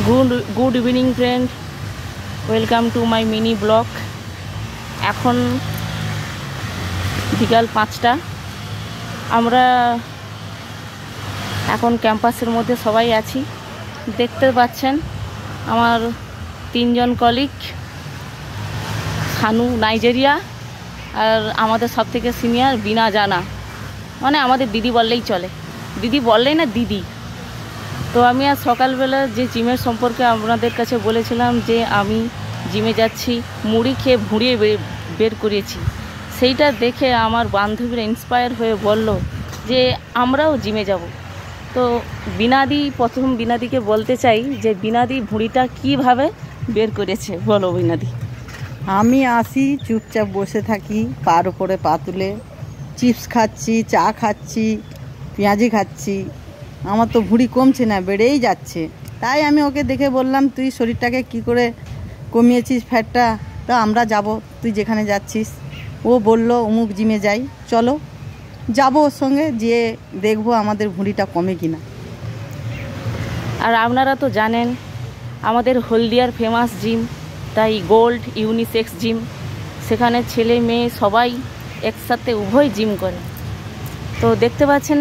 Good evening friend, welcome to my mini blog. এখন বিকাল 5টা। আমরা এখন ক্যাম্পাসের মধ্যে সবাই আছি। দেখতে পাচ্ছেন আমার 3 জন কলিগ, সানু নাইজেরিয়া, আর আমাদের সব থেকে সিনিয়র বিনা জানা, মানে আমাদের দিদি বললেই চলে, দিদি বললেই না দিদি। তো আমি আজ সকালবেলা যে জিমের সম্পর্কে আপনাদের কাছে বলেছিলাম যে আমি জিমে যাচ্ছি, মুড়ি খেয়ে ভুঁড়িয়ে বের করেছি, সেইটা দেখে আমার বান্ধবীরা ইন্সপায়ার হয়ে বলল যে আমরাও জিমে যাব। তো প্রথম বিনাদিকে বলতে চাই যে বিনাদি ভুঁড়িটা কিভাবে বের করেছে, বলো বিনাদি। আমি আসি, চুপচাপ বসে থাকি, পার উপরে পা তুলে চিপস খাচ্ছি, চা খাচ্ছি, পেঁয়াজি খাচ্ছি, আমার তো ভুঁড়ি কমছে না, বেড়েই যাচ্ছে। তাই আমি ওকে দেখে বললাম, তুই শরীরটাকে কি করে কমিয়েছিস ফ্যাটটা, তা আমরা যাব, তুই যেখানে যাচ্ছিস। ও বলল অমুক জিমে যাই, চলো যাবো ওর সঙ্গে, যেয়ে দেখবো আমাদের ভুঁড়িটা কমে কিনা। আর আপনারা তো জানেন আমাদের হলদিয়ার ফেমাস জিম, তাই গোল্ড ইউনিসেক্স জিম, সেখানে ছেলে মেয়ে সবাই একসাথে উভয় জিম করে। তো দেখতে পাচ্ছেন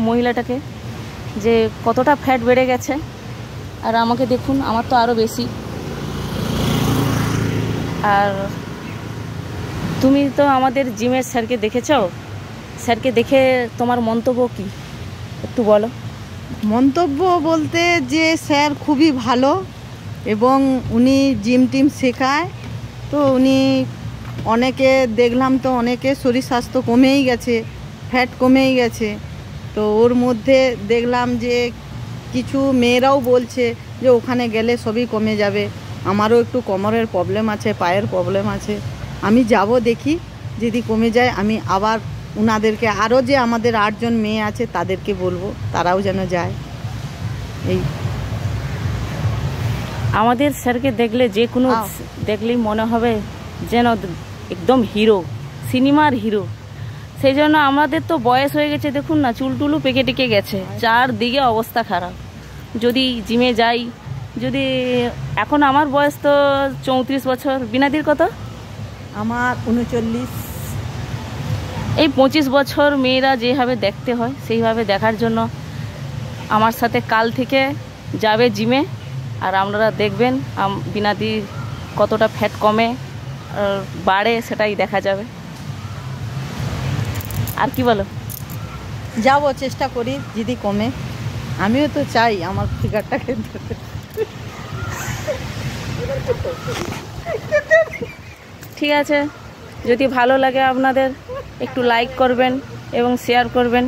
মহিলাটাকে যে কতটা ফ্যাট বেড়ে গেছে, আর আমাকে দেখুন, আমার তো আরও বেশি। আর তুমি তো আমাদের জিমের স্যারকে দেখেছ, স্যারকে দেখে তোমার মন্তব্য কি একটু বলো। মন্তব্য বলতে যে স্যার খুবই ভালো এবং উনি জিম টিম শেখায়। তো উনি অনেকে দেখলাম, তো অনেকে শরীর স্বাস্থ্য কমেই গেছে, ফ্যাট কমেই গেছে। তো ওর মধ্যে দেখলাম যে কিছু মেয়েরাও বলছে যে ওখানে গেলে সবই কমে যাবে। আমারও একটু কোমরের প্রবলেম আছে, পায়ের প্রবলেম আছে, আমি যাব, দেখি যদি কমে যায় আমি আবার উনাদেরকে, আরও যে আমাদের 8 জন মেয়ে আছে তাদেরকে বলবো, তারাও যেন যায়। এই আমাদের স্যারকে দেখলে যে কোনো দেখলেই মনে হবে যেন একদম হিরো, সিনেমার হিরো। সেই জন্য আমাদের তো বয়স হয়ে গেছে, দেখুন না, চুলটুলু পেকে টেকে গেছে, চারদিকে অবস্থা খারাপ। যদি জিমে যাই, যদি এখন আমার বয়স তো 34 বছর, বিনাদির কত? আমার 39। এই 25 বছর মেয়েরা যেভাবে দেখতে হয় সেইভাবে দেখার জন্য আমার সাথে কাল থেকে যাবে জিমে, আর আপনারা দেখবেন বিনাদি কতটা ফ্যাট কমে বাড়ে, সেটাই দেখা যাবে। আর কি বলো? যাব, চেষ্টা করি যদি কমে। আমিও তো চাই আমার ফিগারটাকে। ঠিক আছে, যদি ভালো লাগে আপনাদের একটু লাইক করবেন এবং শেয়ার করবেন,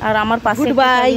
আর আমার পাশে। Good bye.